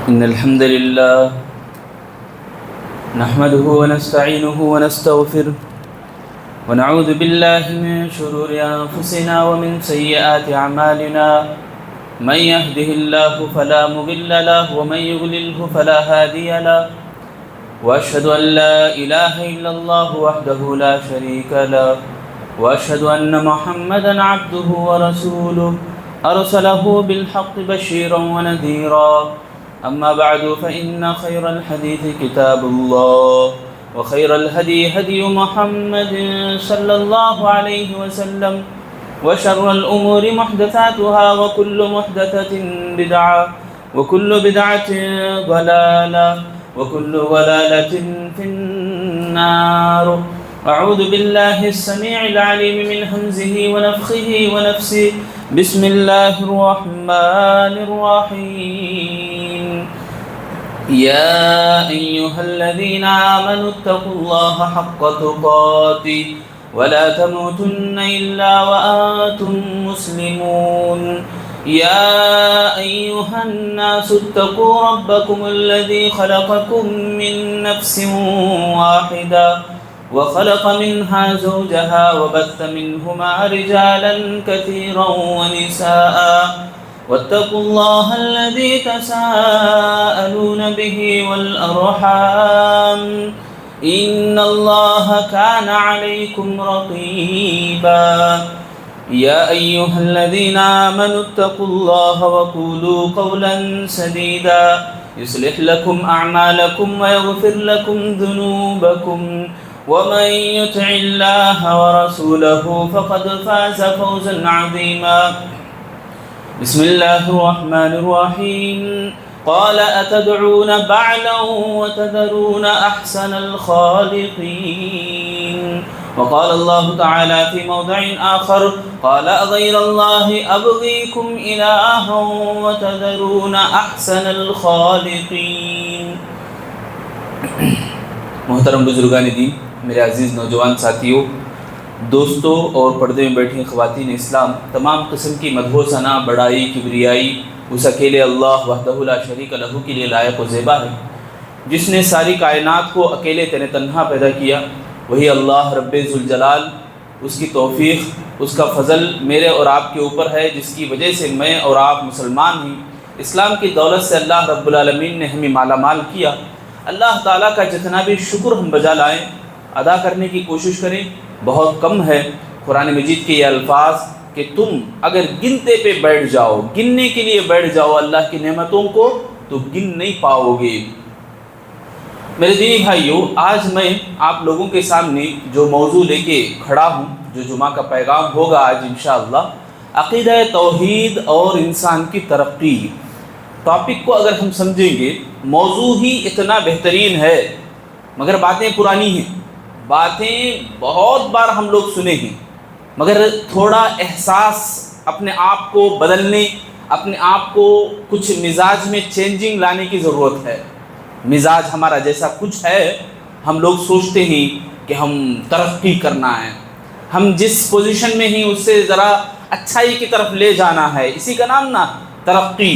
إن الحمد لله نحمده ونستعينه ونستغفره ونعوذ بالله من شرور أنفسنا ومن سيئات أعمالنا من يهده الله فلا مضل له ومن يضلله فلا هادي له وأشهد أن لا إله إلا الله وحده لا شريك له وأشهد أن محمدا عبده ورسوله أرسله بالحق بشيرا ونذيرا أما بعد فإن خير الحديث كتاب الله وخير الهدي هدي محمد صلى الله عليه وسلم وشر الأمور محدثاتها وكل محدثة بدعة وكل بدعة ضلالة وكل ضلالة في النار. أعوذ بالله السميع العليم من همزه ونفخه ونفسه. بسم الله الرحمن الرحيم. يا أيها الذين آمنوا اتقوا الله حق تقاته ولا تموتن إلا وأنتم مسلمون. يا أيها الناس اتقوا ربكم الذي خلقكم من نفس واحدة وخلق منها زوجها وبث منهما رجالا كثيرا ونساء واتقوا الله الذي تساءلون به والأرحام إن الله كان عليكم رقيبا. يا أيها الذين آمنوا اتقوا الله وقولوا قولا سديدا يصلح لكم أعمالكم ويغفر لكم ذنوبكم ومن يطع الله ورسوله فقد فاز فوزا عظيما. بسم الله الرحمن الرحيم. قال أتدعون بعلا وتذرون أحسن الخالقين. وقال الله تعالى في موضع آخر قال أغير الله أبغيكم إلها وتذرون أحسن الخالقين. محترم بزرگان دین، میرے عزیز نوجوان ساتھیوں، دوستوں اور پردے میں بیٹھی خواتین اسلام، تمام قسم کی مدح و ثنا، بڑائی، کبریائی اس اکیلے اللہ وحدہ لا شریک لہ کے لیے لائق و زیبا ہے، جس نے ساری کائنات کو اکیلے تنہا پیدا کیا. وہی اللہ رب ذوالجلال، اس کی توفیق، اس کا فضل میرے اور آپ کے اوپر ہے، جس کی وجہ سے میں اور آپ مسلمان ہیں. اسلام کی دولت سے اللہ رب العالمین نے ہمیں مالا مال کیا. اللہ تعالیٰ کا جتنا بھی شکر ہم بجا لائیں، ادا کرنے کی کوشش کریں، بہت کم ہے. قرآن مجید کے یہ الفاظ کہ تم اگر گنتے پہ بیٹھ جاؤ، گننے کے لیے بیٹھ جاؤ اللہ کی نعمتوں کو، تو گن نہیں پاؤ گے. میرے دینی بھائیوں، آج میں آپ لوگوں کے سامنے جو موضوع لے کے کھڑا ہوں، جو جمعہ کا پیغام ہوگا آج انشاءاللہ، عقیدہ توحید اور انسان کی ترقی. ٹاپک کو اگر ہم سمجھیں گے، موضوع ہی اتنا بہترین ہے، مگر باتیں پرانی ہیں، باتیں بہت بار ہم لوگ سنے ہیں، مگر تھوڑا احساس اپنے آپ کو بدلنے، اپنے آپ کو کچھ مزاج میں چینجنگ لانے کی ضرورت ہے. مزاج ہمارا جیسا کچھ ہے، ہم لوگ سوچتے ہیں کہ ہم ترقی کرنا ہے، ہم جس پوزیشن میں ہیں اس سے ذرا اچھائی کی طرف لے جانا ہے. اسی کا نام نا ترقی،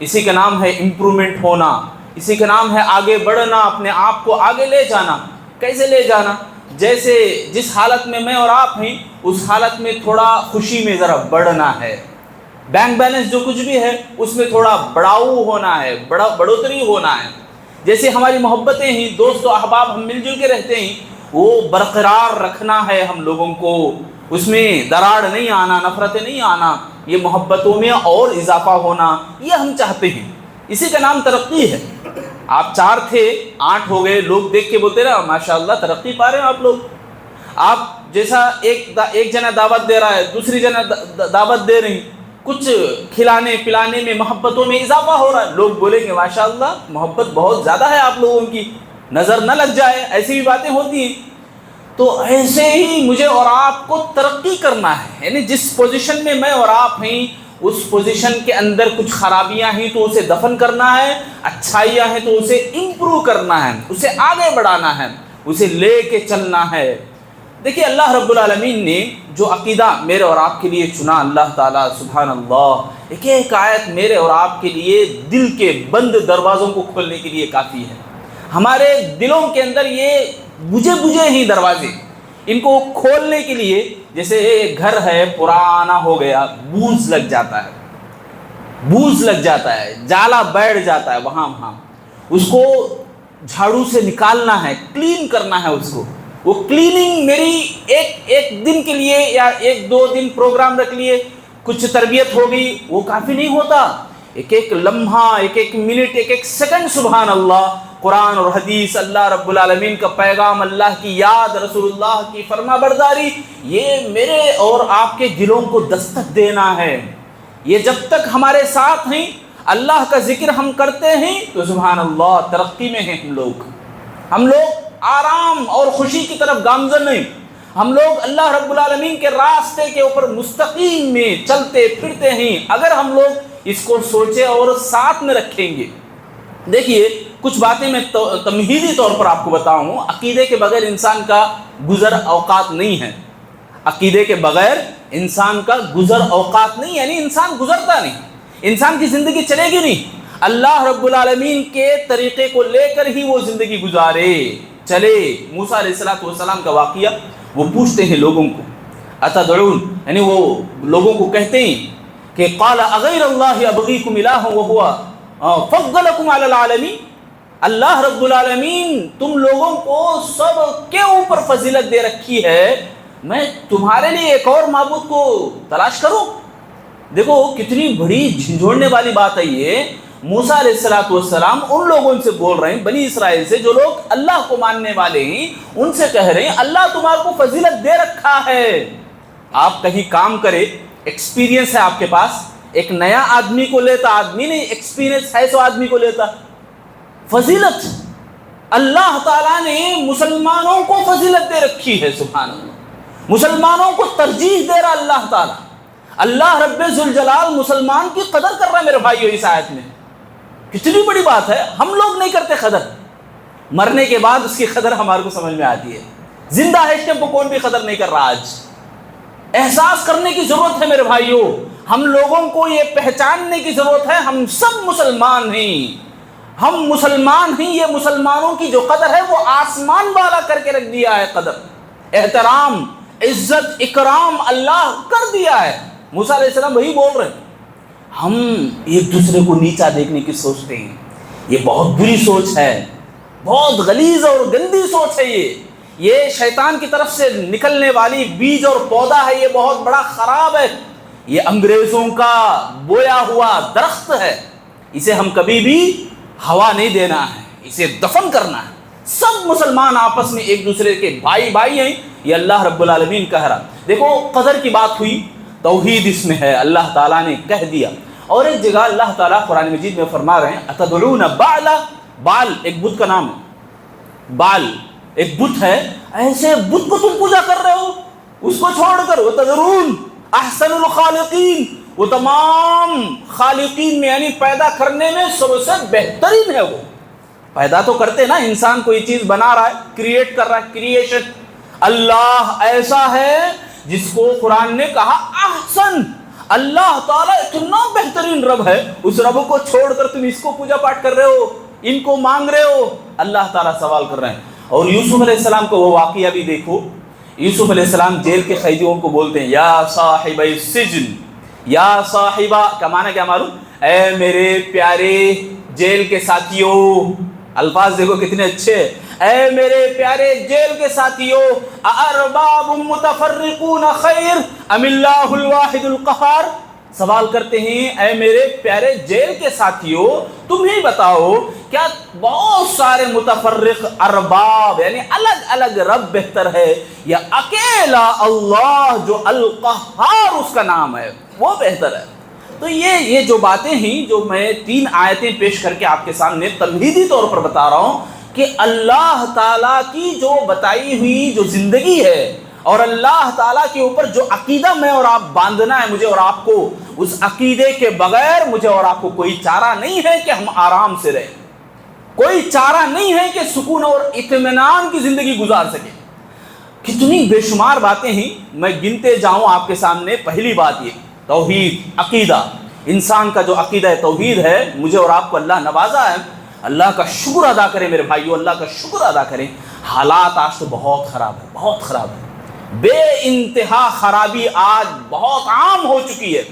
اسی کا نام ہے امپرومنٹ ہونا، اسی کا نام ہے آگے بڑھنا، اپنے آپ کو آگے لے جانا. کیسے لے جانا؟ جیسے جس حالت میں میں اور آپ ہیں، اس حالت میں تھوڑا خوشی میں ذرا بڑھنا ہے. بینک بیلنس جو کچھ بھی ہے اس میں تھوڑا بڑھاؤ ہونا ہے، بڑھوتری ہونا ہے. جیسے ہماری محبتیں ہیں، دوست و احباب ہم مل جل کے رہتے ہیں، وہ برقرار رکھنا ہے ہم لوگوں کو، اس میں دراڑ نہیں آنا، نفرتیں نہیں آنا، یہ محبتوں میں اور اضافہ ہونا، یہ ہم چاہتے ہیں. اسی کا نام ترقی ہے. آپ 4 تھے 8 ہو گئے، لوگ دیکھ کے بولتے رہا ماشاءاللہ ترقی پا رہے ہیں آپ لوگ. آپ جیسا ایک جنا دعوت دے رہا ہے، دوسری جنا دعوت دے رہی، کچھ کھلانے پلانے میں محبتوں میں اضافہ ہو رہا ہے. لوگ بولیں گے ماشاءاللہ محبت بہت زیادہ ہے آپ لوگوں کی، نظر نہ لگ جائے، ایسی بھی باتیں ہوتی ہیں. تو ایسے ہی مجھے اور آپ کو ترقی کرنا ہے، یعنی جس پوزیشن میں میں اور آپ ہیں اس پوزیشن کے اندر کچھ خرابیاں ہیں تو اسے دفن کرنا ہے، اچھائیاں ہیں تو اسے امپروو کرنا ہے، اسے آگے بڑھانا ہے، اسے لے کے چلنا ہے. دیکھیے اللہ رب العالمین نے جو عقیدہ میرے اور آپ کے لیے چنا، اللہ تعالیٰ سبحان اللہ، ایک ایک آیت میرے اور آپ کے لیے دل کے بند دروازوں کو کھولنے کے لیے کافی ہے۔ ہمارے دلوں کے اندر یہ بجھے بجھے ہی دروازے، ان کو کھولنے کے لیے جیسے ایک گھر ہے پرانا ہو گیا، بوز لگ جاتا ہے، بوز لگ جاتا ہے، جالا بیٹھ جاتا ہے وہاں اس کو جھاڑو سے نکالنا ہے، کلین کرنا ہے اس کو۔ وہ کلیننگ میری ایک دن کے لیے یا ایک دو دن پروگرام رکھ لیے، کچھ تربیت ہوگی، وہ کافی نہیں ہوتا۔ ایک ایک لمحہ، ایک ایک منٹ، ایک ایک سیکنڈ سبحان اللہ، قرآن اور حدیث، اللہ رب العالمین کا پیغام، اللہ کی یاد، رسول اللہ کی فرما برداری، یہ میرے اور آپ کے دلوں کو دستک دینا ہے۔ یہ جب تک ہمارے ساتھ ہیں، اللہ کا ذکر ہم کرتے ہیں تو سبحان اللہ ترقی میں ہیں ہم لوگ آرام اور خوشی کی طرف گامزن نہیں، ہم لوگ اللہ رب العالمین کے راستے کے اوپر مستقیم میں چلتے پھرتے ہیں، اگر ہم لوگ اس کو سوچے اور ساتھ میں رکھیں گے۔ دیکھیے کچھ باتیں میں تمہیدی طور پر آپ کو بتاؤں۔ عقیدے کے بغیر انسان کا گزر اوقات نہیں ہے، عقیدے کے بغیر انسان کا گزر اوقات نہیں، یعنی انسان گزرتا نہیں، انسان کی زندگی چلے گی نہیں۔ اللہ رب العالمین کے طریقے کو لے کر ہی وہ زندگی گزارے چلے۔ موسیٰ علیہ السلام کا واقعہ، وہ پوچھتے ہیں لوگوں کو، اتدعون، یعنی وہ لوگوں کو کہتے ہیں کہ قال اغیر اللہ ابغیکم الہ وہو فضلکم علی العالمین، اللہ رب العالمین تم لوگوں کو سب کے اوپر فضیلت دے رکھی ہے، میں تمہارے لیے ایک اور معبود کو تلاش کروں؟ دیکھو کتنی بڑی جھنجھوڑنے والی بات ہے یہ۔ موسیٰ علیہ السلام ان لوگوں سے بول رہے ہیں، بنی اسرائیل سے، جو لوگ اللہ کو ماننے والے ہیں، ان سے کہہ رہے ہیں اللہ تمہارے کو فضیلت دے رکھا ہے۔ آپ کہیں کام کرے، ایکسپیرینس ہے آپ کے پاس، ایک نیا آدمی کو لیتا، آدمی نہیں، ایکسپیرینس ہے تو آدمی کو لیتا۔ فضیلت اللہ تعالیٰ نے مسلمانوں کو فضیلت دے رکھی ہے، سبحان اللہ، مسلمانوں کو ترجیح دے رہا اللہ تعالیٰ۔ اللہ رب ذوالجلال مسلمان کی قدر کر رہا ہے میرے بھائیو اس آیت میں۔ کتنی بڑی بات ہے، ہم لوگ نہیں کرتے قدر، مرنے کے بعد اس کی قدر ہمارے کو سمجھ میں آتی ہے۔ زندہ ہے اس ٹائم کو کون بھی قدر نہیں کر رہا۔ آج احساس کرنے کی ضرورت ہے میرے بھائیو، ہم لوگوں کو یہ پہچاننے کی ضرورت ہے، ہم سب مسلمان ہیں، ہم مسلمان ہیں۔ یہ مسلمانوں کی جو قدر ہے وہ آسمان والا کر کے رکھ دیا ہے، قدر، احترام، عزت، اکرام اللہ کر دیا ہے۔ موسیٰ علیہ السلام وہی بول رہے ہیں۔ ہم ایک دوسرے کو نیچا دیکھنے کی سوچتے ہیں، یہ بہت بری سوچ ہے، بہت غلیظ اور گندی سوچ ہے۔ یہ شیطان کی طرف سے نکلنے والی بیج اور پودا ہے، یہ بہت بڑا خراب ہے، یہ انگریزوں کا بویا ہوا درخت ہے، اسے ہم کبھی بھی ہوا نہیں دینا ہے، اسے دفن کرنا ہے۔ سب مسلمان آپس میں ایک دوسرے کے بھائی ہیں، یہ اللہ رب العالمین کہہ رہا۔ دیکھو قدر کی بات ہوئی، توحید اس میں ہے، اللہ تعالیٰ نے کہہ دیا۔ اور ایک جگہ اللہ تعالیٰ قرآن مجید میں فرما رہے ہیں اتدعون بعلا، بال ایک بت کا نام ہے، بال ایک بت ہے، ایسے بت کو تم پوجا کر رہے ہو، اس کو چھوڑ کر وتذرون احسن الخالقین، وہ تمام خالقین میں یعنی پیدا کرنے میں سب سے بہترین ہے۔ وہ پیدا تو کرتے نا، انسان کوئی چیز بنا رہا ہے، کریٹ کر رہا ہے، کریشن۔ اللہ ایسا ہے جس کو قرآن نے کہا احسن، اللہ تعالیٰ اتنا بہترین رب ہے، اس رب کو چھوڑ کر تم اس کو پوجا پاٹ کر رہے ہو، ان کو مانگ رہے ہو۔ اللہ تعالیٰ سوال کر رہے ہیں۔ اور یوسف علیہ السلام کو وہ واقعہ بھی دیکھو، یوسف علیہ السلام جیل کے قیدیوں کو بولتے ہیں یا صاحب السجن، یا صاحبہ کا معنی کیا معلوم؟ اے میرے پیارے جیل کے ساتھیوں، الفاظ دیکھو کتنے اچھے، اے میرے پیارے جیل کے ساتھیوں، ارباب متفرقون خیر ام اللہ الواحد القہار، سوال کرتے ہیں اے میرے پیارے جیل کے ساتھیوں، تم ہی بتاؤ کیا بہت سارے متفرق ارباب یعنی الگ الگ رب بہتر ہے یا اکیلا اللہ جو القہار اس کا نام ہے وہ بہتر ہے؟ تو یہ جو باتیں ہیں جو میں 3 آیتیں پیش کر کے آپ کے سامنے تمہیدی طور پر بتا رہا ہوں کہ اللہ تعالیٰ کی جو بتائی ہوئی جو زندگی ہے اور اللہ تعالیٰ کے اوپر جو عقیدہ میں اور آپ باندھنا ہے مجھے اور آپ کو، اس عقیدے کے بغیر مجھے اور آپ کو کوئی چارہ نہیں ہے کہ ہم آرام سے رہیں، کوئی چارہ نہیں ہے کہ سکون اور اطمینان کی زندگی گزار سکیں۔ کتنی بے شمار باتیں ہیں، میں گنتے جاؤں آپ کے سامنے۔ پہلی بات یہ توحید، عقیدہ، انسان کا جو عقیدہ توحید ہے، مجھے اور آپ کو اللہ نوازا ہے، اللہ کا شکر ادا کریں میرے بھائیو، اللہ کا شکر ادا کریں۔ حالات آج تو بہت خراب ہے، بہت خراب ہے، بے انتہا خرابی آج بہت عام ہو چکی ہے،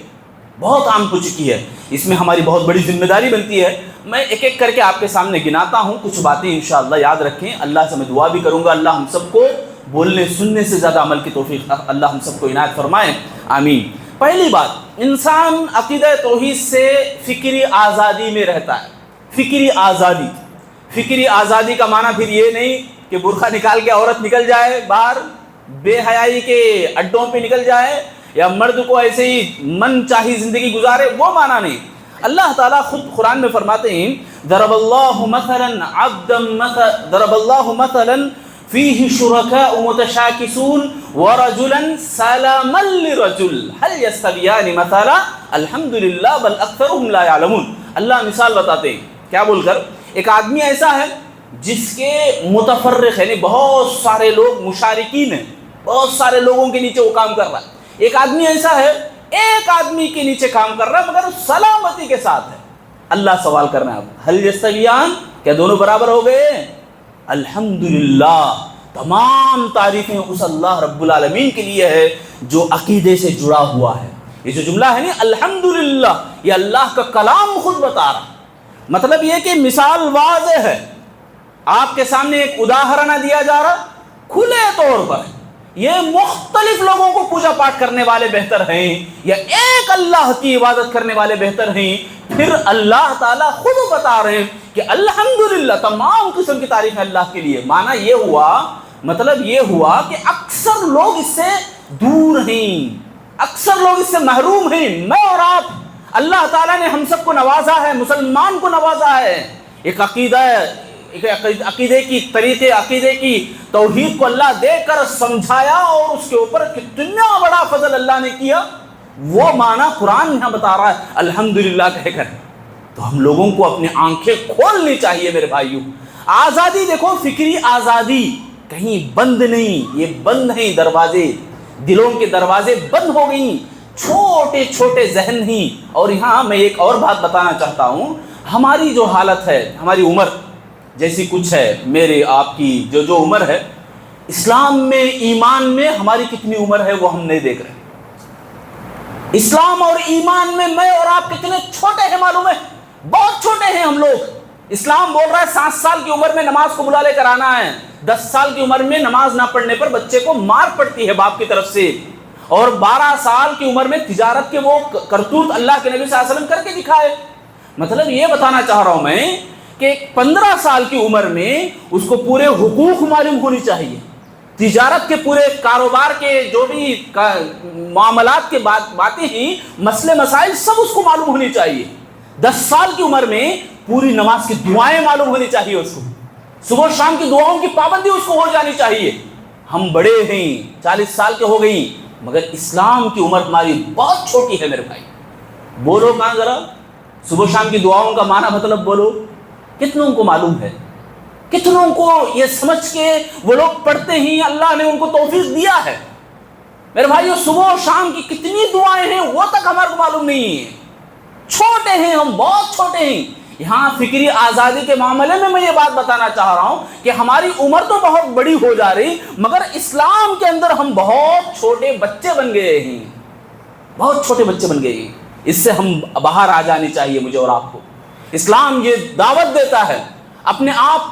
بہت عام ہو چکی ہے۔ اس میں ہماری بہت بڑی ذمہ داری بنتی ہے۔ میں ایک ایک کر کے آپ کے سامنے گناتا ہوں، کچھ باتیں انشاءاللہ یاد رکھیں۔ اللہ سے میں دعا بھی کروں گا، اللہ ہم سب کو بولنے سننے سے زیادہ عمل کی توفیق اللہ ہم سب کو عنایت فرمائے، آمین۔ پہلی بات، انسان عقیدہ توحید سے فکری آزادی میں رہتا ہے۔ فکری آزادی، فکری آزادی کا معنی پھر یہ نہیں کہ برقع نکال کے عورت نکل جائے باہر، بے حیائی کے اڈوں پہ نکل جائے، یا مرد کو ایسے ہی من چاہی زندگی گزارے، وہ معنی نہیں۔ اللہ تعالیٰ خود قرآن میں فرماتے ہیں ضرب اللہ مثلا فیہ شرکاء متشاکسون ورجلا سلاما لرجل هل یستویان مثلا الحمدللہ بل اکثرهم لا یعلمون۔ اللہ مثال بتاتے ہیں، کیا بول کر؟ ایک آدمی ایسا ہے جس کے متفرق، یعنی بہت سارے لوگ مشارکین ہیں، بہت سارے لوگوں کے نیچے وہ کام کر رہا ہے۔ ایک آدمی ایسا ہے ایک آدمی کے نیچے کام کر رہا ہے مگر سلامتی کے ساتھ ہے۔ اللہ سوال کر رہے ہیں آپ، حل یستویان، کیا دونوں برابر ہو گئے؟ الحمدللہ، تمام تعریفیں اس اللہ رب العالمین کے لیے ہے جو عقیدے سے جڑا ہوا ہے۔ یہ جو جملہ ہے نا الحمدللہ، یہ اللہ کا کلام خود بتا رہا، مطلب یہ کہ مثال واضح ہے، آپ کے سامنے ایک اداہرن دیا جا رہا کھلے طور پر۔ یہ مختلف لوگوں کو پوجا پاٹ کرنے والے بہتر ہیں یا ایک اللہ کی عبادت کرنے والے بہتر ہیں؟ پھر اللہ تعالیٰ خود بتا رہے ہیں کہ الحمدللہ، تمام قسم کی تعریف ہے اللہ کے لیے۔ معنی یہ ہوا، مطلب یہ ہوا کہ اکثر لوگ اس سے دور ہیں، اکثر لوگ اس سے محروم ہیں۔ میں اور آپ، اللہ تعالیٰ نے ہم سب کو نوازا ہے، مسلمان کو نوازا ہے۔ ایک عقیدے کی طریقے، عقیدے کی توحید کو اللہ دے کر سمجھایا، اور اس کے اوپر کتنا بڑا فضل اللہ نے کیا، وہ معنی قرآن یہاں بتا رہا ہے الحمدللہ کہہ کر۔ تو ہم لوگوں کو اپنی آنکھیں کھولنی چاہیے میرے بھائیوں۔ آزادی دیکھو، فکری آزادی کہیں بند نہیں، یہ بند ہیں دروازے، دلوں کے دروازے بند ہو گئیں، چھوٹے چھوٹے ذہن ہیں۔ اور یہاں میں ایک اور بات بتانا چاہتا ہوں، ہماری جو حالت ہے، ہماری عمر جیسی کچھ ہے، میرے آپ کی جو عمر ہے، اسلام میں، ایمان میں ہماری کتنی عمر ہے وہ ہم نہیں دیکھ رہے۔ اسلام اور ایمان میں میں اور آپ کتنے چھوٹے ہیں معلوم ہے؟ بہت چھوٹے ہیں ہم لوگ۔ اسلام بول رہا ہے 7 سال کی عمر میں نماز کو بلا لے کر آنا ہے، 10 سال کی عمر میں نماز نہ پڑھنے پر بچے کو مار پڑتی ہے باپ کی طرف سے، اور 12 سال کی عمر میں تجارت کے وہ کرتوت اللہ کے نبی صلی اللہ علیہ وسلم کر کے دکھائے۔ مطلب یہ بتانا چاہ رہا ہوں میں کہ 15 سال کی عمر میں اس کو پورے حقوق معلوم ہونی چاہیے، تجارت کے پورے کاروبار کے جو بھی معاملات کے باتیں ہیں، مسئلے مسائل سب اس کو معلوم ہونی چاہیے۔ 10 سال کی عمر میں پوری نماز کی دعائیں معلوم ہونی چاہیے اس کو، صبح شام کی دعاؤں کی پابندی اس کو ہو جانی چاہیے۔ ہم بڑے ہیں، 40 سال کے ہو گئی، مگر اسلام کی عمر ہماری بہت چھوٹی ہے میرے بھائی۔ بولو کہاں ذرا، صبح شام کی دعاؤں کا معنی مطلب بولو، کتنوں کو معلوم ہے؟ کتنوں کو یہ سمجھ کے وہ لوگ پڑھتے ہیں؟ اللہ نے ان کو توفیق دیا ہے میرے بھائیو۔ صبح و شام کی کتنی دعائیں ہیں وہ تک ہمارے کو معلوم نہیں ہے، چھوٹے ہیں ہم، بہت چھوٹے ہیں۔ یہاں فکری آزادی کے معاملے میں یہ بات بتانا چاہ رہا ہوں کہ ہماری عمر تو بہت بڑی ہو جا رہی، مگر اسلام کے اندر ہم بہت چھوٹے بچے بن گئے ہیں، بہت چھوٹے بچے بن گئے ہیں۔ اس سے ہم باہر آ جانی چاہیے مجھے اور آپ کو۔ اسلام یہ دعوت دیتا ہے اپنے آپ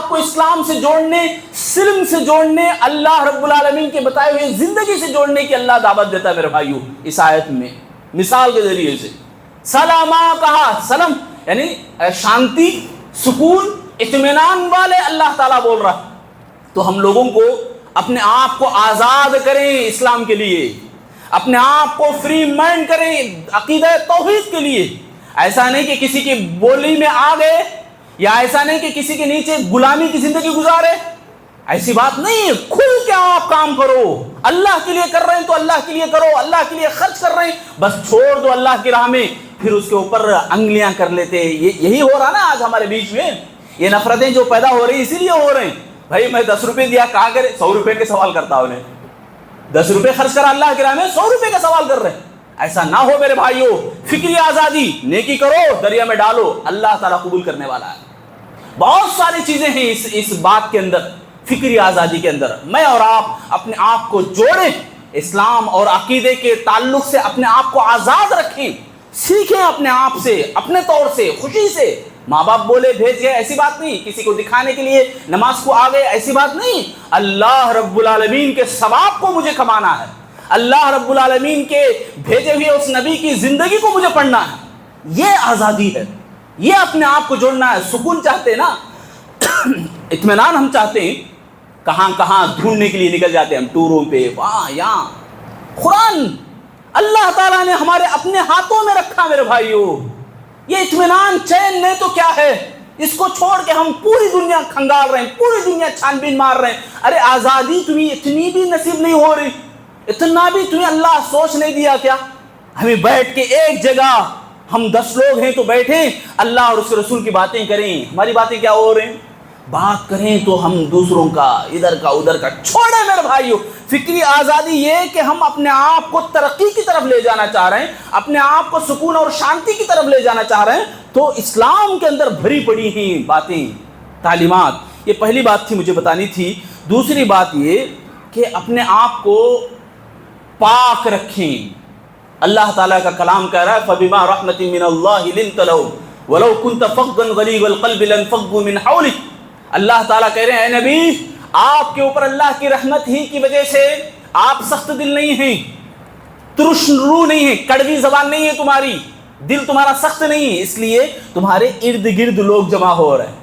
کو اسلام سے جوڑنے، سلم سے جوڑنے، اللہ رب العالمین کے بتائے ہوئے زندگی سے جوڑنے کی اللہ دعوت دیتا ہے میرے بھائیو۔ اس آیت میں مثال کے ذریعے سے سلامہ کہا، سلم یعنی شانتی، سکون، اطمینان والے اللہ تعالیٰ بول رہا۔ تو ہم لوگوں کو اپنے آپ کو آزاد کریں اسلام کے لیے، اپنے آپ کو فری مائنڈ کریں عقیدہ توحید کے لیے۔ ایسا نہیں کہ کسی کی بولی میں آ گئے، یا ایسا نہیں کہ کسی کے نیچے غلامی کی زندگی گزارے، ایسی بات نہیں ہے۔ کھل کے آپ کام کرو، اللہ کے لیے کر رہے ہیں تو اللہ کے لیے کرو، اللہ کے لیے خرچ کر رہے ہیں بس چھوڑ دو اللہ کی راہ میں، پھر اس کے اوپر انگلیاں کر لیتے۔ یہی ہو رہا نا آج ہمارے بیچ میں، یہ نفرتیں جو پیدا ہو رہی اسی لیے ہو رہے ہیں۔ بھائی میں 10 روپے دیا کہاں کرے، 100 روپے کے سوال کرتا انہیں، 10 روپے خرچ کرا اللہ کے راہ میں، 100 روپے کا سوال کر رہے ہیں۔ ایسا نہ ہو میرے بھائیوں، فکری آزادی، نیکی کرو دریا میں ڈالو، اللہ تعالیٰ قبول کرنے والا ہے۔ بہت ساری چیزیں ہیں اس بات کے اندر، فکری آزادی کے اندر۔ میں اور آپ اپنے آپ کو جوڑیں، اسلام اور عقیدے کے تعلق سے اپنے آپ کو آزاد رکھیں، سیکھیں اپنے آپ سے، اپنے طور سے، خوشی سے۔ ماں باپ بولے بھیج گئے ایسی بات نہیں، کسی کو دکھانے کے لیے نماز کو آ گئے ایسی بات نہیں، اللہ رب العالمین کے ثواب کو مجھے کمانا ہے، اللہ رب العالمین کے بھیجے ہوئے اس نبی کی زندگی کو مجھے پڑھنا ہے، یہ آزادی ہے، یہ اپنے آپ کو جوڑنا ہے۔ سکون چاہتے ہیں نا، اطمینان ہم چاہتے ہیں، کہاں کہاں ڈھونڈنے کے لیے نکل جاتے ہیں ہم، ٹوروں پہ، وہاں یہاں۔ قرآن اللہ تعالیٰ نے ہمارے اپنے ہاتھوں میں رکھا میرے بھائیوں، یہ اطمینان چین نہیں تو کیا ہے؟ اس کو چھوڑ کے ہم پوری دنیا کھنگال رہے ہیں، پوری دنیا چھان بین مار رہے ہیں۔ ارے آزادی تمہیں اتنی بھی نصیب نہیں ہو رہی، اتنا بھی تمہیں اللہ سوچ نہیں دیا کیا؟ ہمیں بیٹھ کے ایک جگہ، ہم 10 لوگ ہیں تو بیٹھیں، اللہ اور اس کے رسول کی باتیں کریں۔ ہماری باتیں کیا ہو رہی ہیں؟ بات کریں تو ہم دوسروں کا، ادھر کا ادھر کا۔ چھوڑیں میرے بھائیوں، فکری آزادی یہ کہ ہم اپنے آپ کو ترقی کی طرف لے جانا چاہ رہے ہیں، اپنے آپ کو سکون اور شانتی کی طرف لے جانا چاہ رہے ہیں، تو اسلام کے اندر بھری پڑی ہیں باتیں، تعلیمات۔ یہ پہلی بات تھی مجھے بتانی تھی۔ دوسری بات یہ کہ اپنے آپ کو پاک رکھیں۔ اللہ تعالیٰ کا کلام کہہ رہا ہے فَبِمَا رَحْمَةٍ مِّنَ اللَّهِ لِنْتَ لَهُمْ وَلَوْ كُنْتَ فَظًّا غَلِيظَ الْقَلْبِ لَانفَضُّوا مِنْ حَوْلِكَ۔ اللہ تعالیٰ کہہ رہے ہیں اے نبی، آپ کے اوپر اللہ کی رحمت ہی کی وجہ سے آپ سخت دل نہیں ہیں، ترش رو نہیں ہیں، کڑوی زبان نہیں ہے تمہاری، دل تمہارا سخت نہیں ہے، اس لیے تمہارے ارد گرد لوگ جمع ہو رہے ہیں،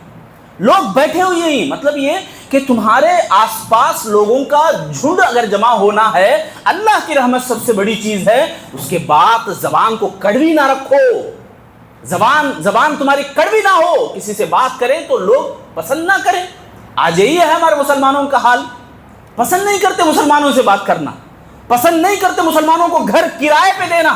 لوگ بیٹھے ہوئے ہیں۔ مطلب یہ کہ تمہارے آس پاس لوگوں کا جھنڈ اگر جمع ہونا ہے، اللہ کی رحمت سب سے بڑی چیز ہے۔ اس کے بعد زبان کو کڑوی نہ رکھو، زبان تمہاری کڑوی نہ ہو، کسی سے بات کریں تو لوگ پسند نہ کریں۔ آج یہی ہے ہمارے مسلمانوں کا حال، پسند نہیں کرتے مسلمانوں سے بات کرنا، پسند نہیں کرتے مسلمانوں کو گھر کرائے پہ دینا،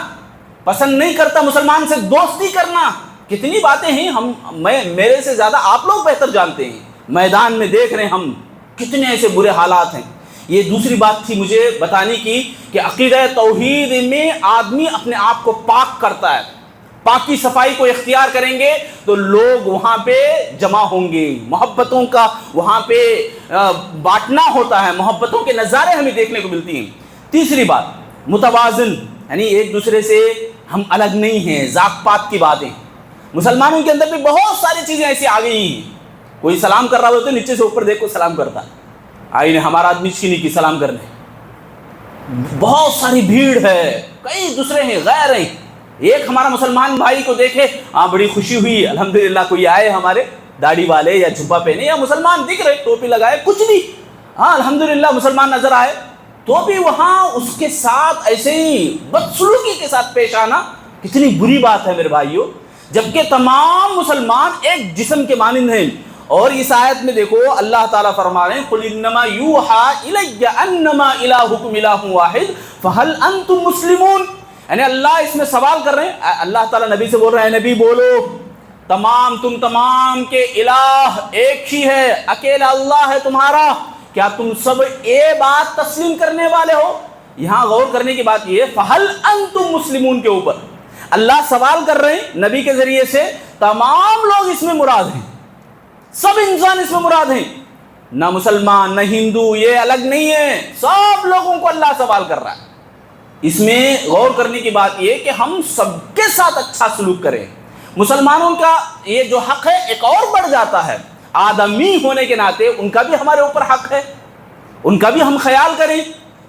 پسند نہیں کرتا مسلمان سے دوستی کرنا۔ کتنی باتیں ہیں، میرے سے زیادہ آپ لوگ بہتر جانتے ہیں، میدان میں دیکھ رہے ہیں ہم کتنے ایسے برے حالات ہیں۔ یہ دوسری بات تھی مجھے بتانے کی کہ عقیدہ توحید میں آدمی اپنے آپ کو پاک کرتا ہے، پاکی صفائی کو اختیار کریں گے تو لوگ وہاں پہ جمع ہوں گے، محبتوں کا وہاں پہ بانٹنا ہوتا ہے، محبتوں کے نظارے ہمیں دیکھنے کو ملتی ہیں۔ تیسری بات متوازن، یعنی ایک دوسرے سے ہم الگ نہیں ہیں، ذات پات کی باتیں۔ مسلمانوں کے اندر بھی بہت ساری چیزیں ایسی آ گئی ہیں، کوئی سلام کر رہا ہوتا ہے نیچے سے اوپر دیکھ کو سلام کرتا ہے، آئی نے ہمارا آدمی چینی کی سلام کرنے، بہت ساری بھیڑ ہے، کئی دوسرے ہیں، غیر ہیں۔ ایک ہمارا مسلمان بھائی کو دیکھے، ہاں بڑی خوشی ہوئی، الحمدللہ کوئی آئے ہمارے داڑھی والے یا جھبا پہنے یا مسلمان دکھ رہے، ٹوپی لگائے، کچھ نہیں، ہاں الحمدللہ مسلمان نظر آئے، تو بھی وہاں اس کے ساتھ ایسے ہی بدسلوکی کے ساتھ پیش آنا کتنی بری بات ہے میرے بھائیوں، جبکہ تمام مسلمان ایک جسم کے مانند ہیں۔ اور اس آیت میں دیکھو اللہ تعالیٰ فرما رہے ہیں قُلْ إِنَّمَا يُوحَىٰ إِلَيَّ أَنَّمَا إِلَٰهُكُمْ إِلَٰهٌ وَاحِدٌ فَهَلْ أَنْتُمْ مُسْلِمُونَ۔ یعنی اللہ اس میں سوال کر رہے ہیں، اللہ تعالیٰ نبی سے بول رہے ہیں نبی بولو تم تمام کے الہ ایک ہی ہے، اکیلا اللہ ہے تمہارا، کیا تم سب یہ بات تسلیم کرنے والے ہو؟ یہاں غور کرنے کی بات یہ ہے فَهَلْ أَنْتُمْ مُسْلِمُونَ کے اوپر اللہ سوال کر رہے ہیں نبی کے ذریعے سے، تمام لوگ اس میں مراد ہیں، سب انسان اس میں مراد ہیں، نہ مسلمان نہ ہندو، یہ الگ نہیں ہے، سب لوگوں کو اللہ سوال کر رہا ہے۔ اس میں غور کرنے کی بات یہ کہ ہم سب کے ساتھ اچھا سلوک کریں۔ مسلمانوں کا یہ جو حق ہے ایک اور بڑھ جاتا ہے، آدمی ہونے کے ناطے ان کا بھی ہمارے اوپر حق ہے، ان کا بھی ہم خیال کریں۔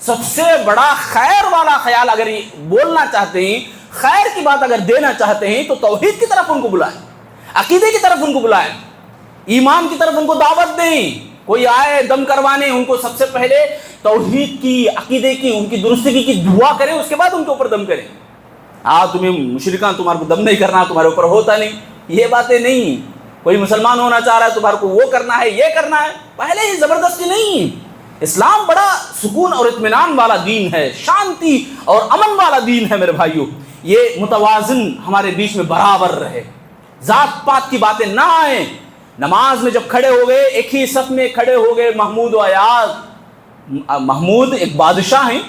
سب سے بڑا خیر والا خیال اگر بولنا چاہتے ہیں، خیر کی بات اگر دینا چاہتے ہیں تو توحید کی طرف ان کو بلائیں، عقیدے کی طرف ان کو بلائیں، ایمان کی طرف ان کو دعوت دیں۔ کوئی آئے دم کروانے، ان کو سب سے پہلے توحید کی، عقیدے کی، ان کی درستگی کی دعا کریں، اس کے بعد ان کے اوپر دم کریں۔ تمہیں مشرکان تمہارے کو دم نہیں کرنا، تمہارے اوپر ہوتا نہیں، یہ باتیں نہیں۔ کوئی مسلمان ہونا چاہ رہا ہے تمہارے کو وہ کرنا ہے یہ کرنا ہے، پہلے ہی زبردستی نہیں۔ اسلام بڑا سکون اور اطمینان والا دین ہے، شانتی اور امن والا دین ہے میرے بھائیوں۔ یہ متوازن ہمارے بیچ میں برابر رہے، ذات پات کی باتیں نہ آئیں، نماز میں جب کھڑے ہو گئے، ایک ہی صف میں کھڑے ہو گئے محمود و ایاز. محمود ایک بادشاہ ہیں،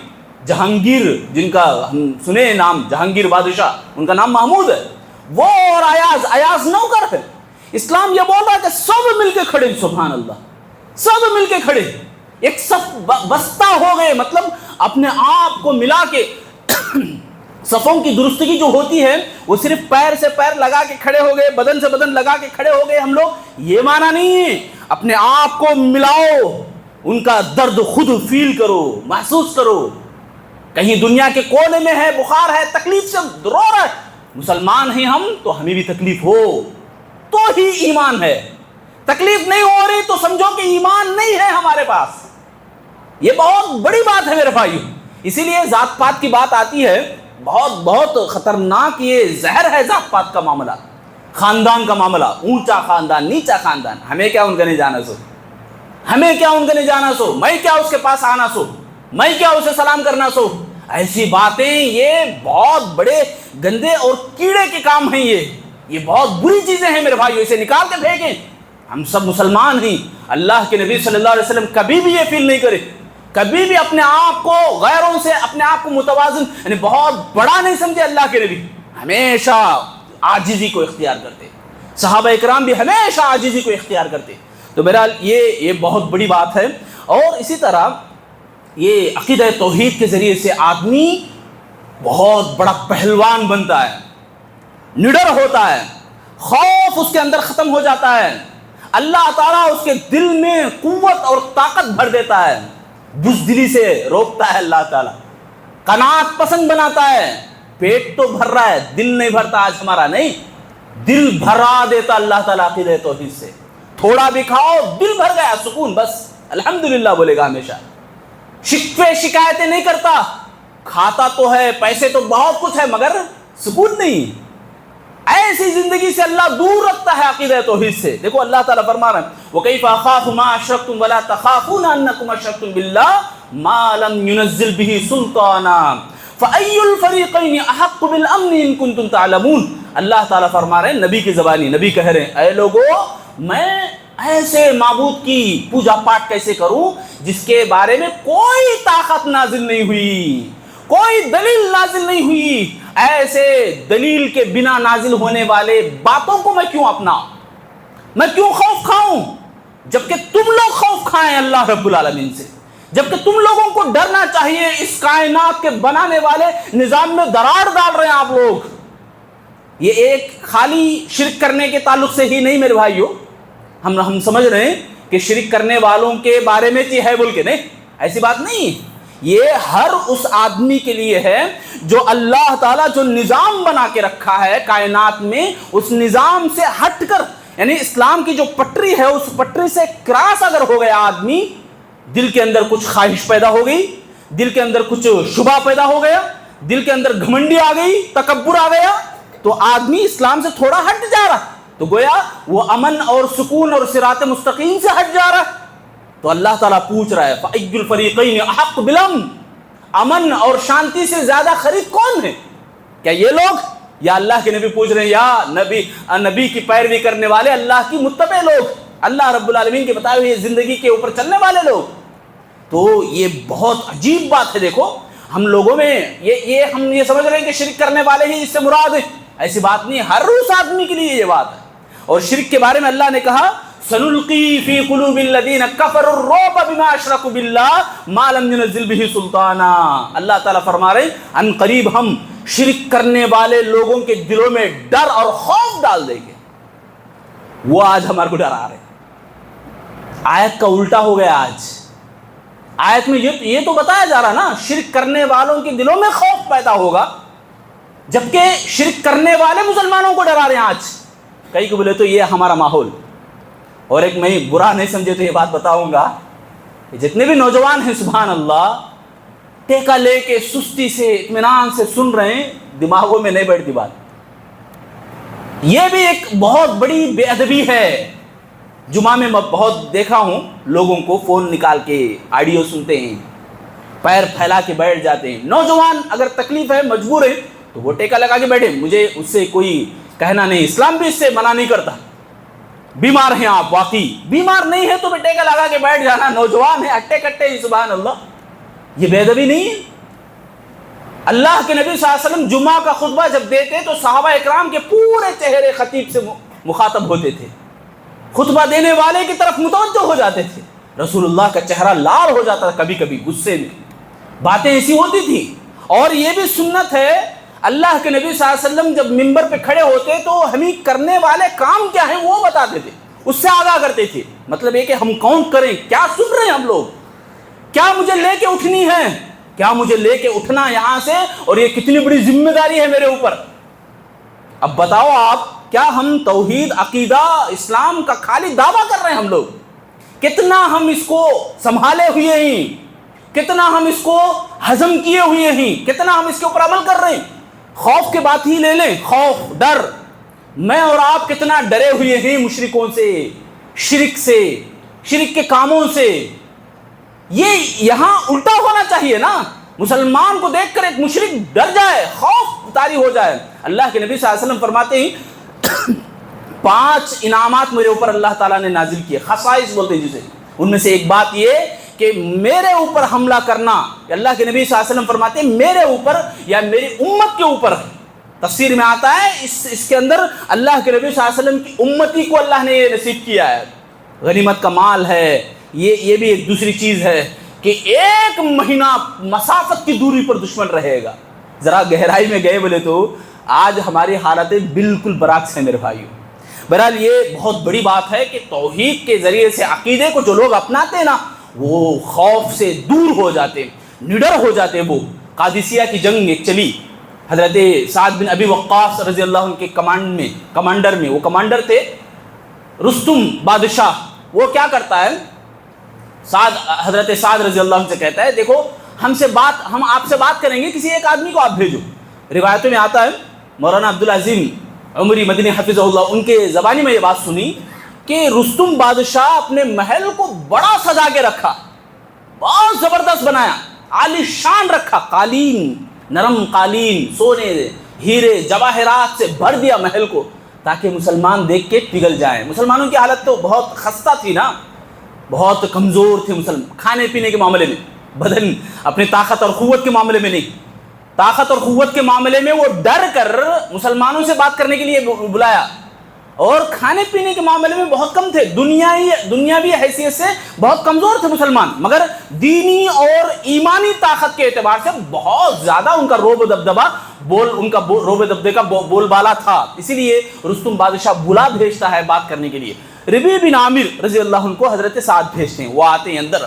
جہانگیر، جن کا ہم سنے نام جہانگیر بادشاہ، ان کا نام محمود ہے. وہ اور ایاز نوکر ہے. اسلام یہ بول رہا ہے کہ سب مل کے کھڑے، سبحان اللہ، سب مل کے کھڑے، ایک صف بستہ ہو گئے. مطلب اپنے آپ کو ملا کے صفوں کی درستگی جو ہوتی ہے وہ صرف پیر سے پیر لگا کے کھڑے ہو گئے، بدن سے بدن لگا کے کھڑے ہو گئے ہم لوگ، یہ معنی نہیں ہے. اپنے آپ کو ملاؤ، ان کا درد خود فیل کرو، محسوس کرو. کہیں دنیا کے کونے میں ہے، بخار ہے، تکلیف سے رو رہا ہے، مسلمان ہیں ہم تو ہمیں بھی تکلیف ہو تو ہی ایمان ہے. تکلیف نہیں ہو رہی تو سمجھو کہ ایمان نہیں ہے ہمارے پاس. یہ بہت بڑی بات ہے میرے بھائیو. اسی لیے ذات پات کی بات آتی ہے، بہت خطرناک یہ زہر ہے ذات پات کا معاملہ، خاندان کا معاملہ. اونچا خاندان، نیچا خاندان، ہمیں کیا ان کا نہیں جانا سو، ہمیں کیا ان کا نہیں جانا سو، میں کیا اس کے پاس آنا سو، میں کیا اسے سلام کرنا سو. ایسی باتیں یہ بہت بڑے گندے اور کیڑے کے کام ہیں. یہ بہت بری چیزیں ہیں میرے بھائیو، اسے نکال کے پھینکیں. ہم سب مسلمان ہیں. اللہ کے نبی صلی اللہ علیہ وسلم کبھی بھی یہ فیل نہیں کرے، کبھی بھی اپنے آپ کو غیروں سے، اپنے آپ کو متوازن یعنی بہت بڑا نہیں سمجھے. اللہ کے نبی ہمیشہ عاجزی کو اختیار کرتے، صحابہ اکرام بھی ہمیشہ عاجزی کو اختیار کرتے. تو بہرحال یہ بہت بڑی بات ہے. اور اسی طرح یہ عقیدہ توحید کے ذریعے سے آدمی بہت بڑا پہلوان بنتا ہے، نڈر ہوتا ہے، خوف اس کے اندر ختم ہو جاتا ہے. اللہ تعالیٰ اس کے دل میں قوت اور طاقت بھر دیتا ہے، بزدلی سے روکتا ہے اللہ تعالیٰ، قناعت پسند بناتا ہے. پیٹ تو بھر رہا ہے، دل نہیں بھرتا. آج ہمارا نہیں، دل بھرا دیتا اللہ تعالیٰ عقیدہ توحید سے. تھوڑا بھی کھاؤ دل بھر گیا، سکون، بس الحمدللہ بولے گا ہمیشہ. شکوے شکایتیں نہیں کرتا، کھاتا تو ہے، پیسے تو بہت کچھ ہے، مگر سکون نہیں. ایسی زندگی سے اللہ دور رکھتا ہے عقیدہ توحید سے. دیکھو اللہ تعالیٰ فرما رہے ہیں وَكَيْفَ أَخَافُ مَا أَشْرَكْتُمْ وَلَا تَخَافُونَ أَنَّكُمْ أَشْرَكْتُمْ بِاللَّهِ مَا لَمْ يُنَزِّلْ بِهِ سُلْطَانًا فَأَيُّ الْفَرِيقَيْنِ أَحَقُّ بِالْأَمْنِ إِن كُنتُمْ تَعْلَمُونَ. اللہ تعالیٰ فرما رہے ہیں نبی کی زبانی، نبی کہہ رہے ہیں اے لوگو، میں ایسے معبود کی پوجا پاٹ کیسے کروں جس کے بارے میں کوئی طاقت نازل نہیں ہوئی، کوئی دلیل نازل نہیں ہوئی. ایسے دلیل کے بنا نازل ہونے والے باتوں کو میں کیوں اپناؤں، میں کیوں خوف کھاؤں، جبکہ تم لوگ خوف کھائیں اللہ رب العالمین سے، جبکہ تم لوگوں کو ڈرنا چاہیے. اس کائنات کے بنانے والے نظام میں دراڑ ڈال رہے ہیں آپ لوگ. یہ ایک خالی شرک کرنے کے تعلق سے ہی نہیں میرے بھائیو، ہم سمجھ رہے ہیں کہ شرک کرنے والوں کے بارے میں یہ ہے بول کے، نہیں، ایسی بات نہیں. یہ ہر اس آدمی کے لیے ہے جو اللہ تعالیٰ جو نظام بنا کے رکھا ہے کائنات میں، اس نظام سے ہٹ کر، یعنی اسلام کی جو پٹری ہے اس پٹری سے کراس اگر ہو گیا آدمی، دل کے اندر کچھ خواہش پیدا ہو گئی، دل کے اندر کچھ شبہ پیدا ہو گیا، دل کے اندر گھمنڈی آ گئی، تکبر آ گیا، تو آدمی اسلام سے تھوڑا ہٹ جا رہا، تو گویا وہ امن اور سکون اور صراط مستقیم سے ہٹ جا رہا. تو اللہ تعالیٰ پوچھ رہا ہے فَأَيُّ الْفَرِيقَيْنِ أَحَقُّ بِالْأَمْنِ، امن اور شانتی سے زیادہ خرید کون ہے؟ کیا یہ لوگ، یا اللہ کے نبی پوچھ رہے ہیں، یا نبی کی پیروی کرنے والے، اللہ کی متبع لوگ، اللہ رب العالمین کے بتائے ہوئے زندگی کے اوپر چلنے والے لوگ. تو یہ بہت عجیب بات ہے. دیکھو ہم لوگوں میں ہم یہ سمجھ رہے ہیں کہ شرک کرنے والے ہی اس سے مراد ہیں، ایسی بات نہیں. ہر اس آدمی کے لیے یہ بات ہے. اور شرک کے بارے میں اللہ نے کہا سنلقی فی قلوب الذین کفروا الرعب بما اشرکوا باللہ ما لم ينزل به سلطانا. اللہ تعالیٰ فرما رہے ہیں ان قریب ہم شرک کرنے والے لوگوں کے دلوں میں ڈر اور خوف ڈال دیں گے. وہ آج ہمارے کو ڈرا رہے ہیں. آیت کا الٹا ہو گیا. آج آیت میں یہ تو بتایا جا رہا نا شرک کرنے والوں کے دلوں میں خوف پیدا ہوگا، جبکہ شرک کرنے والے مسلمانوں کو ڈرا رہے ہیں. آج کئی کو بولے تو یہ ہمارا ماحول. اور ایک میں برا نہیں سمجھے تو یہ بات بتاؤں گا، جتنے بھی نوجوان ہیں سبحان اللہ ٹیکا لے کے سستی سے اطمینان سے سن رہے ہیں، دماغوں میں نہیں بیٹھتی بات. یہ بھی ایک بہت بڑی بے ادبی ہے. جمعہ میں بہت دیکھا ہوں لوگوں کو فون نکال کے آڈیو سنتے ہیں، پیر پھیلا کے بیٹھ جاتے ہیں. نوجوان اگر تکلیف ہے، مجبور ہے، تو وہ ٹیکا لگا کے بیٹھے. مجھے اس سے کوئی کہنا نہیں، اسلام بھی اس سے منع نہیں کرتا. بیمار ہیں آپ، واقعی بیمار نہیں ہے تو بیٹے کا لگا کے بیٹھ جانا، نوجوان ہے اٹے کٹے ہی، سبحان اللہ، یہ بے ادبی نہیں ہے؟ اللہ کے نبی صلی اللہ علیہ وسلم جمعہ کا خطبہ جب دیتے تو صحابہ اکرام کے پورے چہرے خطیب سے مخاطب ہوتے تھے، خطبہ دینے والے کی طرف متوجہ ہو جاتے تھے، رسول اللہ کا چہرہ لال ہو جاتا تھا کبھی کبھی غصے میں، باتیں ایسی ہوتی تھی۔ اور یہ بھی سنت ہے، اللہ کے نبی صلی اللہ علیہ وسلم جب منبر پہ کھڑے ہوتے تو ہمیں کرنے والے کام کیا ہیں وہ بتاتے تھے، اس سے آگاہ کرتے تھے، مطلب یہ کہ ہم کون کریں، کیا سن رہے ہیں ہم لوگ، کیا مجھے لے کے اٹھنی ہے، کیا مجھے لے کے اٹھنا یہاں سے، اور یہ کتنی بڑی ذمہ داری ہے میرے اوپر۔ اب بتاؤ آپ، کیا ہم توحید عقیدہ اسلام کا خالی دعویٰ کر رہے ہیں ہم لوگ؟ کتنا ہم اس کو سنبھالے ہوئے ہیں، کتنا ہم اس کو ہضم کیے ہوئے ہیں، کتنا ہم اس کے اوپر عمل کر رہے ہیں؟ خوف کی بات ہی لے لیں، خوف، ڈر، میں اور آپ کتنا ڈرے ہوئے ہیں مشرکوں سے، شرک سے، شرک کے کاموں سے۔ یہ یہاں الٹا ہونا چاہیے نا، مسلمان کو دیکھ کر ایک مشرک ڈر جائے، خوف طاری ہو جائے۔ اللہ کے نبی صلی اللہ علیہ وسلم فرماتے ہیں 5 انعامات میرے اوپر اللہ تعالیٰ نے نازل کیے، خصائص بولتے ہیں جسے، ان میں سے ایک بات یہ کہ میرے اوپر حملہ کرنا، اللہ کے نبی صلی اللہ علیہ وسلم فرماتے ہیں میرے اوپر یا میری امت کے اوپر، تفسیر میں آتا ہے اس کے اندر اللہ کے نبی صلی اللہ علیہ وسلم کی امتی کو اللہ نے یہ نصیب کیا ہے، غنیمت کا مال ہے، یہ بھی ایک دوسری چیز ہے کہ 1 مہینہ مسافت کی دوری پر دشمن رہے گا۔ ذرا گہرائی میں گئے بولے تو آج ہماری حالتیں بالکل برعکس ہیں میرے بھائیوں۔ بہرحال یہ بہت بڑی بات ہے کہ توحید کے ذریعے سے عقیدے کو جو لوگ اپناتے ہیں نا، وہ خوف سے دور ہو جاتے، نڈر ہو جاتے۔ وہ قادسیہ کی جنگ ایک چلی، حضرت سعد بن ابی وقاص رضی اللہ عنہ کے کمانڈر میں وہ کمانڈر تھے رستم بادشاہ۔ وہ کیا کرتا ہے، حضرت سعد رضی اللہ عنہ سے کہتا ہے دیکھو ہم آپ سے بات کریں گے، کسی ایک آدمی کو آپ بھیجو۔ روایتوں میں آتا ہے، مولانا عبدالعظیم عمری مدنی حفظہ اللہ، ان کے زبانی میں یہ بات سنی کہ رستم بادشاہ اپنے محل کو بڑا سجا کے رکھا، بہت زبردست بنایا، عالی شان رکھا، قالین، نرم قالین، سونے ہیرے جواہرات سے بھر دیا محل کو، تاکہ مسلمان دیکھ کے پگھل جائیں۔ مسلمانوں کی حالت تو بہت خستہ تھی نا، بہت کمزور تھے مسلمان، کھانے پینے کے معاملے میں، بدن اپنی طاقت اور قوت کے معاملے میں نہیں، طاقت اور قوت کے معاملے میں وہ ڈر کر مسلمانوں سے بات کرنے کے لیے بلایا، اور کھانے پینے کے معاملے میں بہت کم تھے، دنیاوی حیثیت سے بہت کمزور تھے مسلمان، مگر دینی اور ایمانی طاقت کے اعتبار سے بہت زیادہ ان کا روب و دبدبہ روب دبدبے کا بول بالا تھا۔ اسی لیے رستم بادشاہ بلا بھیجتا ہے بات کرنے کے لیے، ربیع بن عامر رضی اللہ عنہ کو حضرت سعد بھیجتے ہیں، وہ آتے ہیں اندر،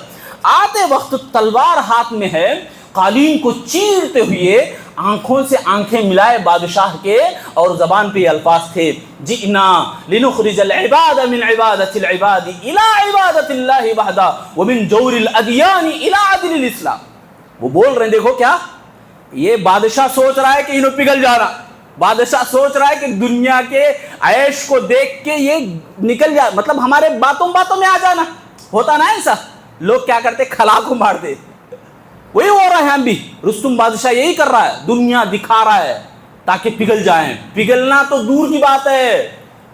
آتے وقت تلوار ہاتھ میں ہے، قالین کو چیرتے ہوئے آنکھوں سے آنکھیں ملائے بادشاہ کے، اور زبان پہ یہ الفاظ تھے، جئنا لنخرج العباد من عبادت العباد الى عبادت اللہ وحدہ ومن جور الادیان الى عدل الاسلام۔ وہ بول رہے ہیں، دیکھو کیا یہ بادشاہ سوچ رہا ہے کہ انہوں پگھل جانا، بادشاہ سوچ رہا ہے کہ دنیا کے عیش کو دیکھ کے یہ نکل جائے، مطلب ہمارے باتوں میں آ جانا، ہوتا نا ایسا، لوگ کیا کرتے، کھلا کو مار دے، وہی ہو رہا ہے ہم بھی، رستم بادشاہ یہی کر رہا ہے، دنیا دکھا رہا ہے تاکہ پگھل جائیں، پگھلنا تو دور کی بات ہے،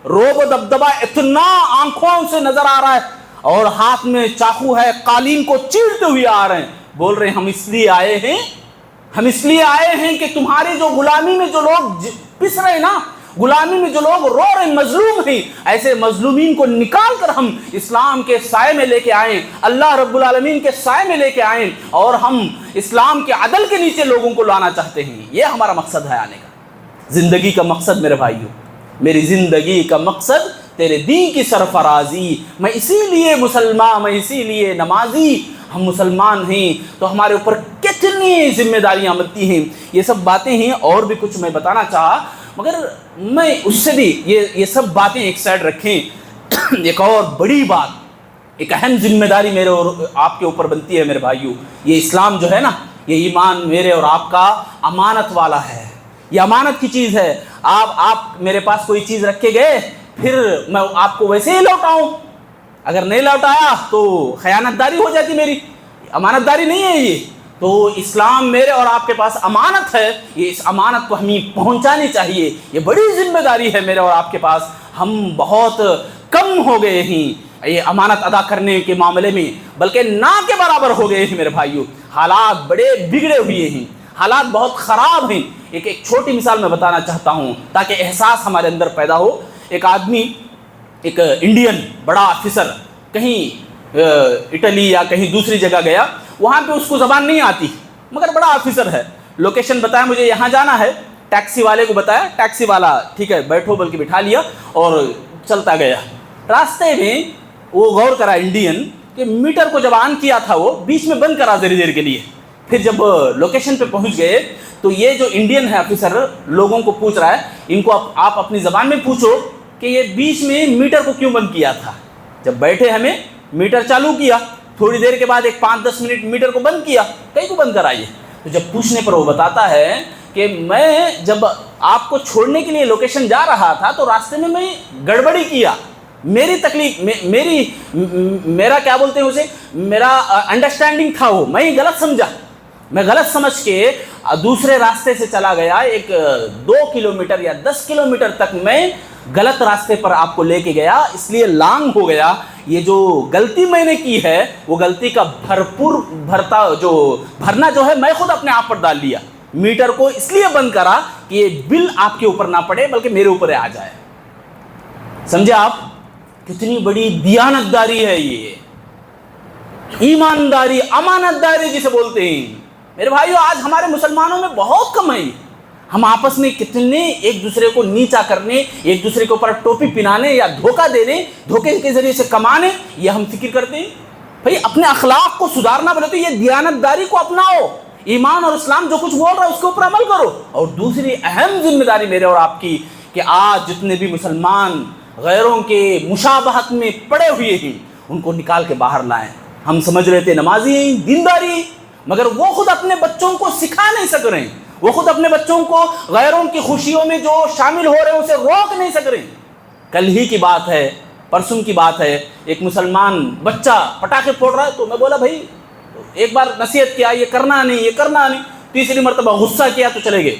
روب و دبدبہ اتنا آنکھوں سے نظر آ رہا ہے، اور ہاتھ میں چاقو ہے، قالین کو چیرتے ہوئے آ رہے ہیں، بول رہے ہیں ہم اس لیے آئے ہیں کہ تمہاری جو غلامی میں جو لوگ پس رہے نا، غلامی میں جو لوگ رو رہے ہیں، مظلوم ہیں، ایسے مظلومین کو نکال کر ہم اسلام کے سائے میں لے کے آئیں، اللہ رب العالمین کے سائے میں لے کے آئیں، اور ہم اسلام کے عدل کے نیچے لوگوں کو لانا چاہتے ہیں۔ یہ ہمارا مقصد ہے آنے کا، زندگی کا مقصد میرے بھائیوں، میری زندگی کا مقصد تیرے دین کی سرفرازی، میں اسی لیے مسلمان، میں اسی لیے نمازی، ہم مسلمان ہیں تو ہمارے اوپر کتنی ذمہ داریاں بنتی ہیں، یہ سب باتیں ہیں، اور بھی کچھ میں بتانا چاہا، مگر میں اس سے بھی یہ سب باتیں ایک سائڈ رکھیں، ایک اور بڑی بات، ایک اہم ذمہ داری میرے اور آپ کے اوپر بنتی ہے میرے بھائیوں، یہ اسلام جو ہے نا، یہ ایمان میرے اور آپ کا امانت والا ہے، یہ امانت کی چیز ہے۔ آپ میرے پاس کوئی چیز رکھ کے گئے، پھر میں آپ کو ویسے ہی لوٹاؤں، اگر نہیں لوٹایا تو خیانت داری ہو جاتی، میری امانت داری نہیں ہے یہ، تو اسلام میرے اور آپ کے پاس امانت ہے، یہ اس امانت کو ہمیں پہنچانی چاہیے، یہ بڑی ذمہ داری ہے میرے اور آپ کے پاس۔ ہم بہت کم ہو گئے ہیں یہ امانت ادا کرنے کے معاملے میں، بلکہ نہ کے برابر ہو گئے ہیں میرے بھائیوں۔ حالات بڑے بگڑے ہوئے ہیں، حالات بہت خراب ہیں۔ ایک چھوٹی مثال میں بتانا چاہتا ہوں تاکہ احساس ہمارے اندر پیدا ہو۔ ایک آدمی، ایک انڈین بڑا آفیسر کہیں اٹلی یا کہیں دوسری جگہ گیا، وہاں پہ اس کو زبان نہیں آتی مگر بڑا آفیسر ہے، لوکیشن بتایا مجھے یہاں جانا ہے، ٹیکسی والے کو بتایا، ٹیکسی والا ٹھیک ہے بیٹھو بول کے بٹھا لیا اور چلتا گیا۔ راستے میں وہ غور کرا انڈین کہ میٹر کو جب آن کیا تھا وہ بیچ میں بند کرا دیر دیر کے لیے۔ پھر جب لوکیشن پہ پہنچ گئے تو یہ جو انڈین ہے آفیسر لوگوں کو پوچھ رہا ہے، ان کو آپ اپنی زبان میں پوچھو کہ یہ بیچ میں میٹر کو کیوں بند کیا تھا۔ جب بیٹھے ہمیں میٹر چالو کیا، تھوڑی دیر کے بعد ایک 5-10 منٹ میٹر کو بند کیا، کہیں کو بند کرائیے۔ تو جب پوچھنے پر وہ بتاتا ہے کہ میں جب آپ کو چھوڑنے کے لیے لوکیشن جا رہا تھا تو راستے میں گڑبڑی کیا، میری تکلیف میرا کیا بولتے ہیں اسے، میرا انڈرسٹینڈنگ تھا، وہ میں غلط سمجھا، میں غلط سمجھ کے دوسرے راستے سے چلا گیا، ایک 2 کلومیٹر یا 10 کلومیٹر تک میں غلط راستے پر آپ کو لے کے گیا، اس لیے لانگ ہو گیا۔ یہ جو غلطی میں نے کی ہے وہ غلطی کا بھرنا جو ہے میں خود اپنے آپ پر ڈال لیا، میٹر کو اس لیے بند کرا کہ یہ بل آپ کے اوپر نہ پڑے بلکہ میرے اوپر آ جائے۔ سمجھے آپ کتنی بڑی دیانتداری ہے، یہ ایمانداری، امانت داری جسے بولتے ہیں۔ میرے بھائیو آج ہمارے مسلمانوں میں بہت کم ہے، ہم آپس میں کتنے ایک دوسرے کو نیچا کرنے، ایک دوسرے کے اوپر ٹوپی پہنانے یا دھوکہ دینے، دھوکے کے ذریعے سے کمانے، یہ ہم فکر کرتے ہیں۔ بھائی اپنے اخلاق کو سدھارنا بولے تو یہ دیانتداری کو اپناؤ، ایمان اور اسلام جو کچھ بول رہا ہے اس کے اوپر عمل کرو۔ اور دوسری اہم ذمہ داری میرے اور آپ کی کہ آج جتنے بھی مسلمان غیروں کے مشابہت میں پڑے ہوئے ہیں ان کو نکال کے باہر لائیں۔ ہم سمجھ رہے تھے نمازی ہیں، دینداری، مگر وہ خود اپنے بچوں کو سکھا نہیں سک رہے ہیں، وہ خود اپنے بچوں کو غیروں کی خوشیوں میں جو شامل ہو رہے ہیں اسے روک نہیں سک رہے۔ کل ہی کی بات ہے، پرسوں کی بات ہے، ایک مسلمان بچہ پٹاخے پھوڑ رہا ہے تو میں بولا بھائی ایک بار نصیحت کیا، یہ کرنا نہیں، یہ کرنا نہیں، تیسری مرتبہ غصہ کیا تو چلے گئے۔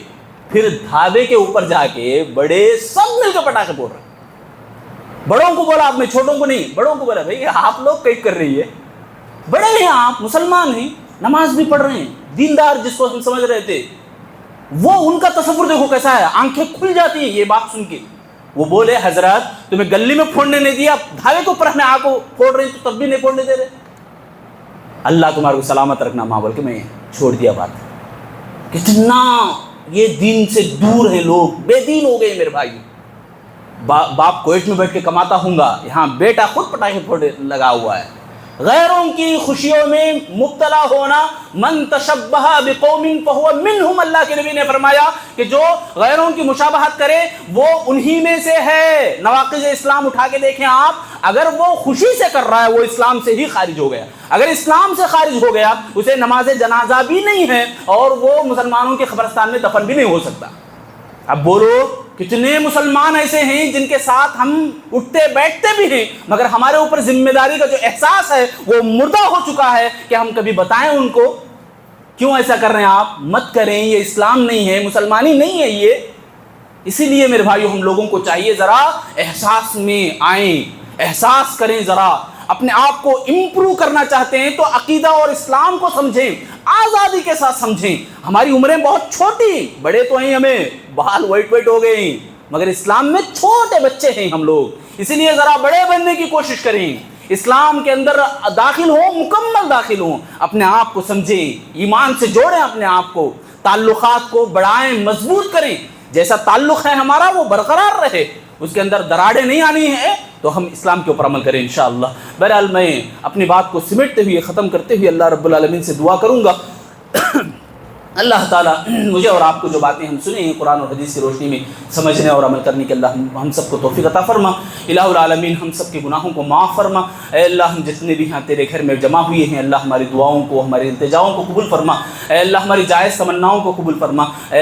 پھر ڈھابے کے اوپر جا کے بڑے سب مل کے پٹاخے پھوڑ رہے ہیں۔ بڑوں کو بولا، آپ نے چھوٹوں کو نہیں، بڑوں کو بولا بھائی آپ لوگ کئی کر رہی ہے، بڑے ہیں آپ، مسلمان ہیں، نماز بھی پڑھ رہے ہیں، دیندار جس کو ہم سمجھ رہے تھے، وہ ان کا تصور دیکھو کیسا ہے، آنکھیں کھل جاتی ہیں یہ بات سن کے۔ وہ بولے حضرت تمہیں گلی میں پھوڑنے نہیں دیا، ڈھابے کے اوپر ہمیں آنکھ کو پھوڑ رہے تو تب بھی نہیں پھوڑنے دے رہے۔ اللہ تمہارے کو سلامت رکھنا ماں بول کے میں چھوڑ دیا بات۔ کتنا یہ دین سے دور ہیں لوگ، بے دین ہو گئے میرے بھائی۔ باپ کویت میں بیٹھ کے کماتا ہوں گا، یہاں بیٹا خود پٹاخے پھوڑنے لگا ہوا ہے۔ غیروں کی خوشیوں میں مبتلا ہونا، من تشبہ بقوم فہو منہم، اللہ کے نبی نے فرمایا کہ جو غیروں کی مشابہت کرے وہ انہی میں سے ہے۔ نواقض اسلام اٹھا کے دیکھیں آپ، اگر وہ خوشی سے کر رہا ہے وہ اسلام سے ہی خارج ہو گیا، اگر اسلام سے خارج ہو گیا اسے نماز جنازہ بھی نہیں ہے اور وہ مسلمانوں کے قبرستان میں دفن بھی نہیں ہو سکتا۔ اب بولو کتنے مسلمان ایسے ہیں جن کے ساتھ ہم اٹھتے بیٹھتے بھی ہیں مگر ہمارے اوپر ذمہ داری کا جو احساس ہے وہ مردہ ہو چکا ہے کہ ہم کبھی بتائیں ان کو کیوں ایسا کر رہے ہیں آپ، مت کریں، یہ اسلام نہیں ہے، مسلمانی نہیں ہے یہ۔ اسی لیے میرے بھائیو ہم لوگوں کو چاہیے ذرا احساس میں آئیں، احساس کریں، ذرا اپنے آپ کو امپروو کرنا چاہتے ہیں تو عقیدہ اور اسلام کو سمجھیں، آزادی کے ساتھ سمجھیں۔ ہماری عمریں بہت چھوٹی، بڑے تو ہیں، ہمیں بال وائٹ ہو گئے ہیں مگر اسلام میں چھوٹے بچے ہیں ہم لوگ، اسی لیے ذرا بڑے بننے کی کوشش کریں، اسلام کے اندر داخل ہوں، مکمل داخل ہوں، اپنے آپ کو سمجھیں، ایمان سے جوڑیں اپنے آپ کو، تعلقات کو بڑھائیں، مضبوط کریں، جیسا تعلق ہے ہمارا وہ برقرار رہے، اس کے اندر دراڑیں نہیں آنی ہیں تو ہم اسلام کے اوپر عمل کریں انشاءاللہ۔ بہرحال میں اپنی بات کو سمیٹتے ہوئے ختم کرتے ہوئے اللہ رب العالمین سے دعا کروں گا اللہ تعالیٰ مجھے اور آپ کو جو باتیں ہم سنے ہیں قرآن اور حدیث کی روشنی میں سمجھنے اور عمل کرنے کے اللہ ہم سب کو توفیق عطا فرما۔ الہ العالمین ہم سب کے گناہوں کو معاف فرما۔ اے اللہ ہم جتنے بھی یہاں تیرے گھر میں جمع ہوئے ہیں اللہ ہماری دعاؤں کو، ہماری التجاؤں کو قبول فرما۔ اے اللہ ہماری جائز تمناؤں کو قبول فرما۔ اے